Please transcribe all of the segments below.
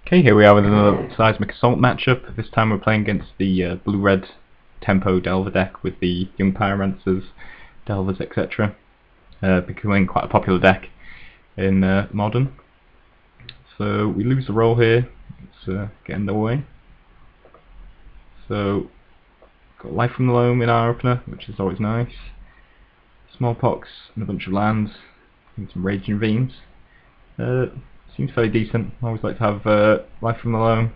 Okay, here we are with another Seismic Assault matchup. This time we're playing against the blue-red tempo Delver deck with the young Pyromancers, Delvers, etc. Becoming quite a popular deck in Modern. So we lose the roll here. Let's get underway. So, got Life from the Loam in our opener, which is always nice. Smallpox and a bunch of lands, and some Raging Ravines. Seems fairly decent. I always like to have Life from the Loam.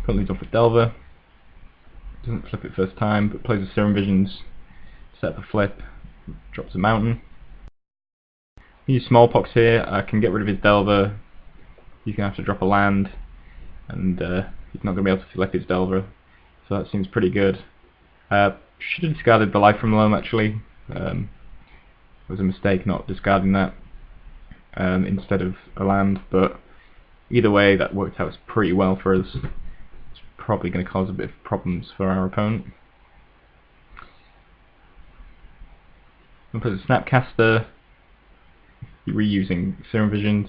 Put these off with Delver. Doesn't flip it first time, but plays the Serum Visions, set up a flip, drops a mountain. Use Smallpox here. I can get rid of his Delver. He's going to have to drop a land, and he's not going to be able to flip his Delver, so that seems pretty good. Should have discarded the Life from the Loam actually. It was a mistake not discarding that instead of a land, but either way that worked out pretty well for us. It's probably going to cause a bit of problems for our opponent. I'm going to put a Snapcaster, reusing Serum Visions.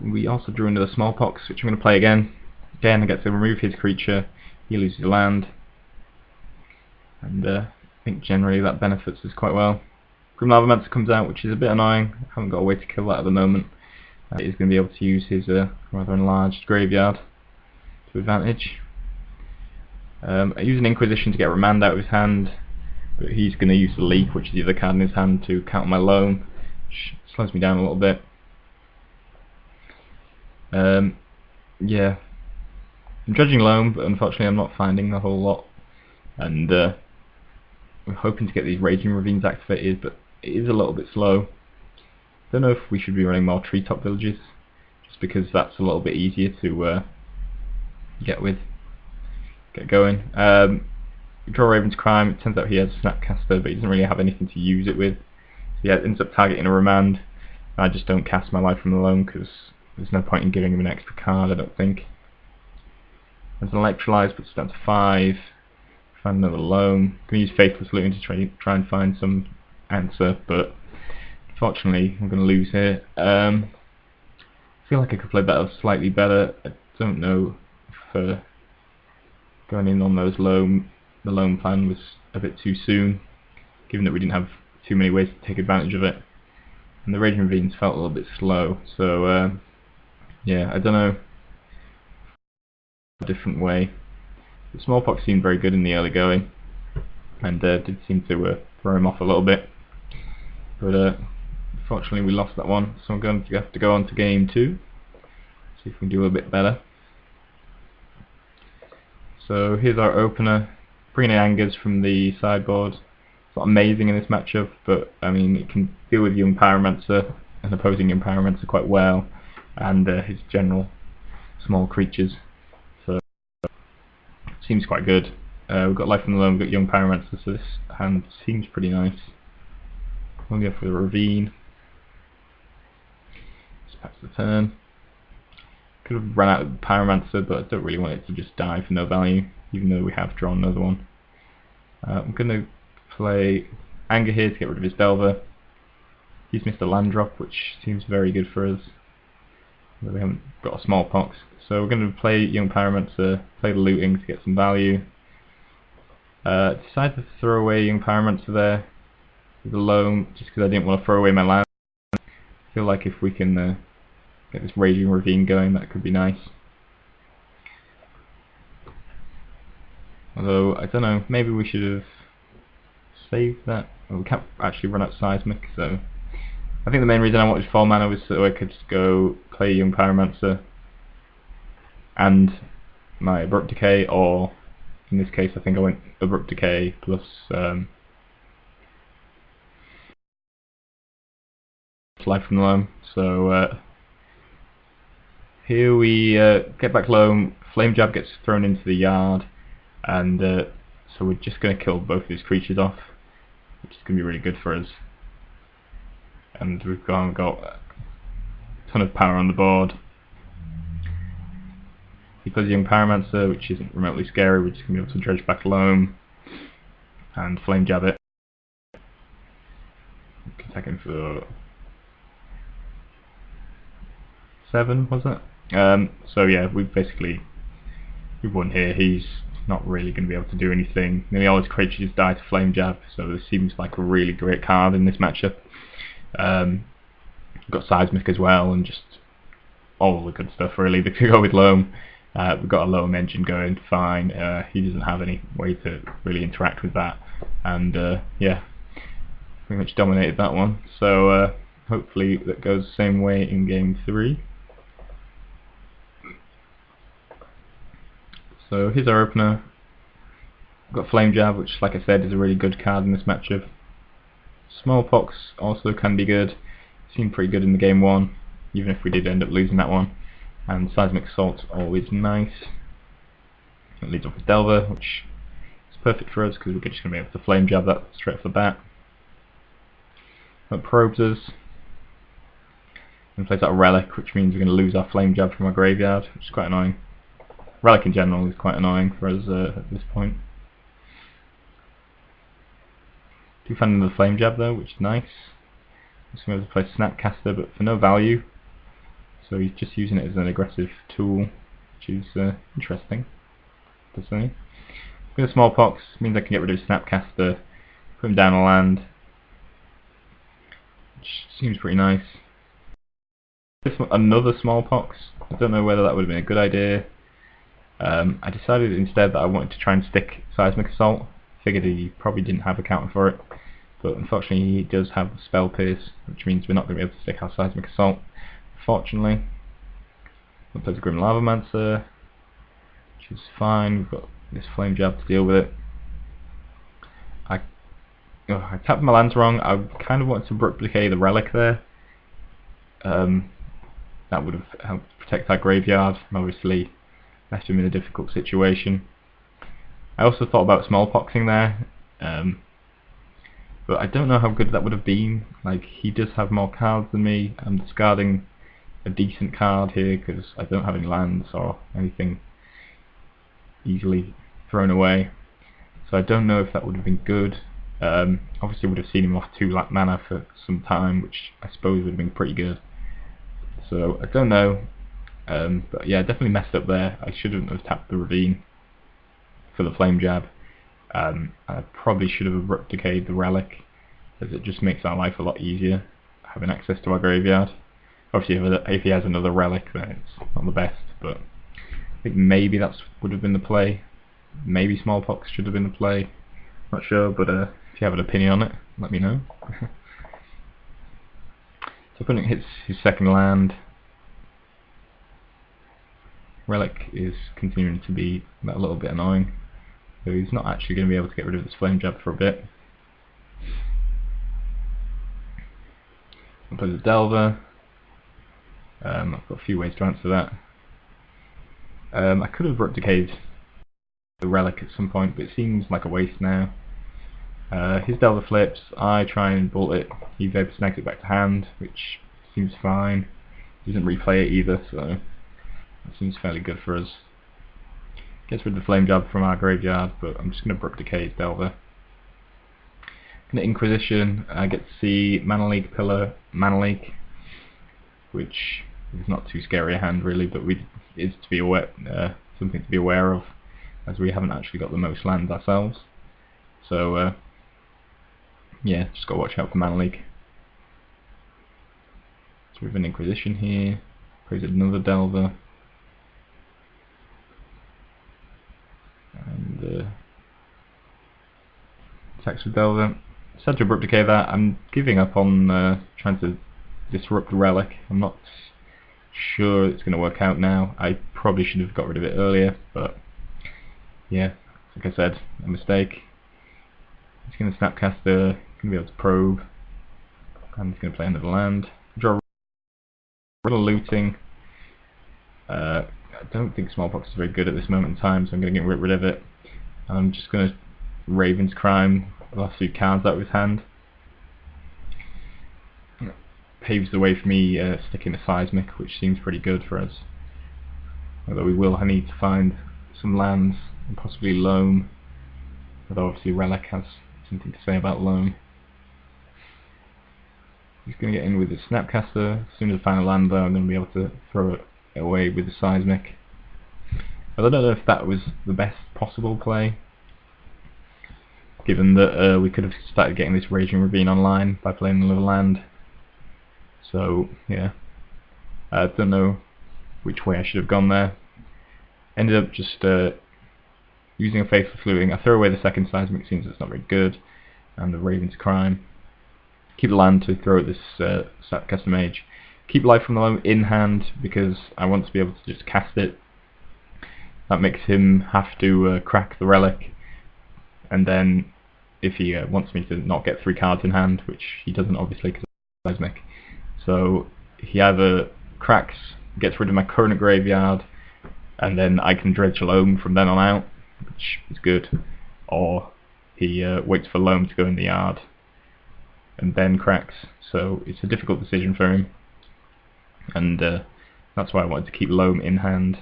We also drew another Smallpox, which I'm going to play again. Again, I get to remove his creature, he loses land, and I think generally that benefits us quite well. Grim Lavamancer comes out, which is a bit annoying. I haven't got a way to kill that at the moment. He's going to be able to use his rather enlarged graveyard to advantage. I use an Inquisition to get Remand out of his hand, but he's going to use the Leak, which is the other card in his hand, to counter my Loam, which slows me down a little bit. Yeah, I'm dredging Loam, but unfortunately I'm not finding a whole lot, and I'm hoping to get these Raging Ravines activated, but it is a little bit slow. Don't know if we should be running more treetop villages, just because that's a little bit easier to get going. We draw Raven's Crime. It turns out he has a Snapcaster, but he doesn't really have anything to use it with. So yeah, it ends up targeting a Remand. I just don't cast my Life from the Loam because there's no point in giving him an extra card, I don't think. There's an Electrolyze, puts it down to 5. Find another Loam. I'm going to use Faithless Looting to try and find some answer, but unfortunately I'm going to lose here. I feel like I could play that slightly better. I don't know if going in on those the Loam plan was a bit too soon, given that we didn't have too many ways to take advantage of it. And the Raging Ravines felt a little bit slow, so yeah, I don't know, a different way. The Smallpox seemed very good in the early going, and did seem to throw him off a little bit, but unfortunately we lost that one, so I'm going to have to go on to game 2, see if we can do a little bit better. So here's our opener, bringing in Angers from the sideboard. It's not amazing in this matchup, but I mean it can deal with young Pyromancer and opposing young Pyromancer quite well, and his general small creatures. So seems quite good. We've got Life from the Loam, we've got young Pyromancer, so this hand seems pretty nice. We'll go for the Ravine. Just pass the turn. Could have run out of the Pyromancer, but I don't really want it to just die for no value, even though we have drawn another one. I'm going to play Anger here to get rid of his Delver. He's missed a land drop, which seems very good for us. We haven't got a Smallpox, so we're going to play young Pyromancer, play the Looting to get some value. Decided to throw away young Pyromancer there with the Loam, just because I didn't want to throw away my land. I feel like if we can get this Raging Ravine going, that could be nice. Although, I don't know, maybe we should have saved that. Well, we can't actually run out Seismic, so I think the main reason I wanted 4 mana was so I could just go play young Pyromancer and my Abrupt Decay, or in this case I think I went Abrupt Decay plus Life from the Loam. So here we get back Loam, Flame Jab gets thrown into the yard, and so we're just going to kill both of these creatures off, which is going to be really good for us. And we've got a ton of power on the board. He plays young Pyromancer, which isn't remotely scary. We're just going to be able to dredge back Loam and Flame Jab it. We can attack him for 7, was it? So yeah, we've won here. He's not really going to be able to do anything. Nearly all his creatures die to Flame Jab, so this seems like a really great card in this matchup. We've got Seismic as well, and just all the good stuff really. They could go with Loam. We've got a Loam engine going fine. He doesn't have any way to really interact with that, and yeah, pretty much dominated that one. So hopefully that goes the same way in game 3. So here's our opener. We've got Flame Jab, which, like I said, is a really good card in this matchup. Smallpox also can be good. Seemed pretty good in the game 1, even if we did end up losing that one. And Seismic Assault's always nice. It leads off with Delver, which is perfect for us because we're just going to be able to Flame Jab that straight off the bat. That probes us. And plays out a Relic, which means we're going to lose our Flame Jab from our graveyard, which is quite annoying. Relic in general is quite annoying for us at this point. Do find another Flame Jab though, which is nice. Just going to play Snapcaster, but for no value. So he's just using it as an aggressive tool, which is interesting, to say. With a Smallpox, means I can get rid of Snapcaster, put him down a land, which seems pretty nice. Another Smallpox, I don't know whether that would have been a good idea. I decided instead that I wanted to try and stick Seismic Assault. Figured he probably didn't have a counter for it, but unfortunately he does have Spell Pierce, which means we're not going to be able to stick our Seismic Assault. Fortunately, we'll play the Grim Lavamancer, which is fine. We've got this Flame Jab to deal with it. I tapped my lands wrong. I kind of wanted to Brook Decay the Relic there. That would have helped protect our graveyard, and obviously left him in a difficult situation. I also thought about Smallpoxing there, but I don't know how good that would have been. Like, he does have more cards than me. I'm discarding a decent card here because I don't have any lands or anything easily thrown away. So I don't know if that would have been good. Obviously would have seen him off 2 mana for some time, which I suppose would have been pretty good. So I don't know, but yeah, definitely messed up there. I shouldn't have tapped the Ravine for the Flame Jab. I probably should have Abrupt Decayed the Relic, as it just makes our life a lot easier, having access to our graveyard. Obviously if he has another Relic, then it's not the best, but I think maybe that would have been the play. Maybe Smallpox should have been the play. Not sure, but if you have an opinion on it, let me know. So opponent hits his second land. Relic is continuing to be a little bit annoying, so he's not actually going to be able to get rid of this Flame Jab for a bit. I'll play the Delver. I've got a few ways to answer that. I could have Rook Decayed the Relic at some point, but it seems like a waste now. His Delver flips, I try and bolt it, he Vapor snags it back to hand, which seems fine. He doesn't replay it either, so that seems fairly good for us. Gets rid of the Flame Jab from our graveyard, but I'm just going to Brook Decay his Delver. Going to Inquisition, I get to see Mana Leak Pillar, Mana Leak, which is not too scary a hand really, but is to be aware, something to be aware of, as we haven't actually got the most lands ourselves. So yeah, just got to watch out for Mana Leak. So we have an Inquisition here, plays another Delver, and attacks with Delver. Sad to Abrupt Decay that. I'm giving up on trying to disrupt the Relic. I'm not sure it's going to work out now. I probably should have got rid of it earlier, but yeah, like I said, a mistake. He's going to Snapcaster, going to be able to probe, and he's going to play another land. Draw a little looting. I don't think Smallpox is very good at this moment in time, so I'm going to get rid of it. I'm just going to Raven's Crime the last few cards out of his hand. Paves the way for me sticking a Seismic, which seems pretty good for us. Although we will need to find some lands, and possibly Loam. Although obviously Relic has something to say about Loam. He's going to get in with his Snapcaster. As soon as I find a land though, I'm going to be able to throw it away with the Seismic. But I don't know if that was the best possible play, given that we could have started getting this Raging Ravine online by playing another land. So yeah, I don't know which way I should have gone there. Ended up just using a Faithful Fluting. I throw away the second Seismic, seems it's not very good, and the Raven's Crime. Keep the land to throw at this Snapcaster Mage. Keep Life from the Loam in hand because I want to be able to just cast it. That makes him have to crack the Relic, and then if he wants me to not get 3 cards in hand, which he doesn't obviously because of Seismic, so he either cracks, gets rid of my current graveyard, and then I can dredge Loam from then on out, which is good, or he waits for Loam to go in the yard and then cracks. So it's a difficult decision for him, and that's why I wanted to keep Loam in hand.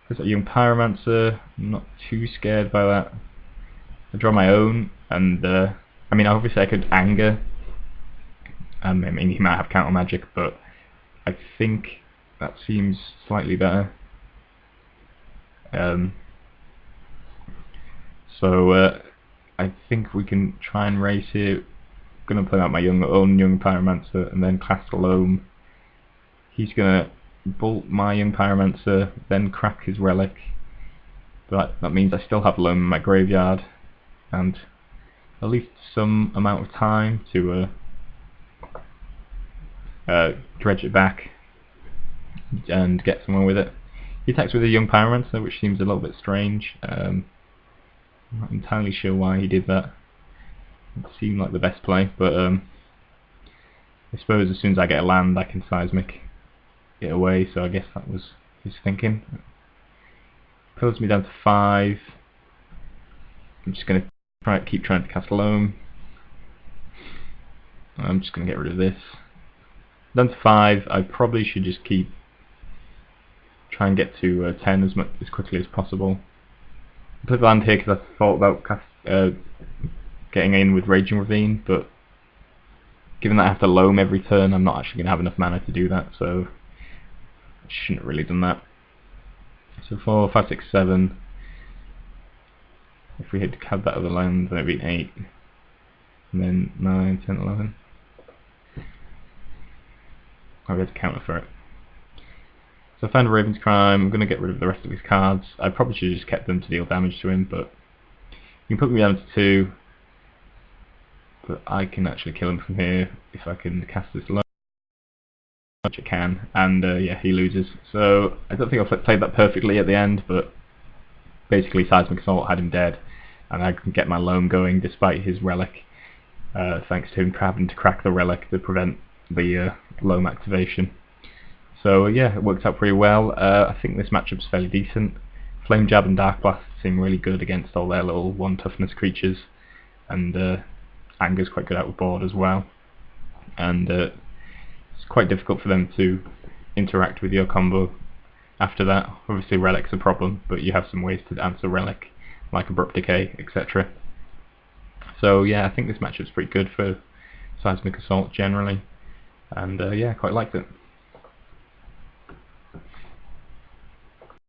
Because that Young Pyromancer, I'm not too scared by that. I draw my own, and I mean obviously I could Anger. I mean he might have counter magic, but I think that seems slightly better. So I think we can try and race here. I'm going to play out my own Young Pyromancer and then cast a Loam. He's going to bolt my Young Pyromancer, then crack his Relic. But that means I still have Loam in my graveyard, and at least some amount of time to dredge it back and get somewhere with it. He attacks with a Young Pyromancer, which seems a little bit strange. I'm not entirely sure why he did that. It seemed like the best play, but I suppose as soon as I get a land I can Seismic it away, so I guess that was his thinking. Pulls me down to 5. I'm just going to keep trying to cast Loam. I'm just going to get rid of this. Down to 5, I probably should just try and get to 10 as quickly as possible. I put the land here because I thought about getting in with Raging Ravine, but given that I have to Loam every turn, I'm not actually going to have enough mana to do that, so I shouldn't have really done that. So 4, 5, 6, 7. If we had to have that other land, then it would be 8. And then 9, 10, 11. I'll have to counter for it. So I found a Raven's Crime. I'm going to get rid of the rest of his cards. I probably should have just kept them to deal damage to him, but you can put me down to 2. But I can actually kill him from here if I can cast this Loam, which I can, and yeah, he loses. So I don't think I played that perfectly at the end, but basically Seismic Assault had him dead, and I can get my Loam going despite his Relic, thanks to him having to crack the Relic to prevent the Loam activation. So yeah, it worked out pretty well. I think this matchup's fairly decent. Flame Jab and Dark Blast seem really good against all their little 1 toughness creatures, and Anger's quite good out with board as well, and it's quite difficult for them to interact with your combo after that. Obviously Relic's a problem, but you have some ways to answer Relic, like Abrupt Decay, etc. So yeah, I think this matchup's pretty good for Seismic Assault generally, and yeah, I quite liked it.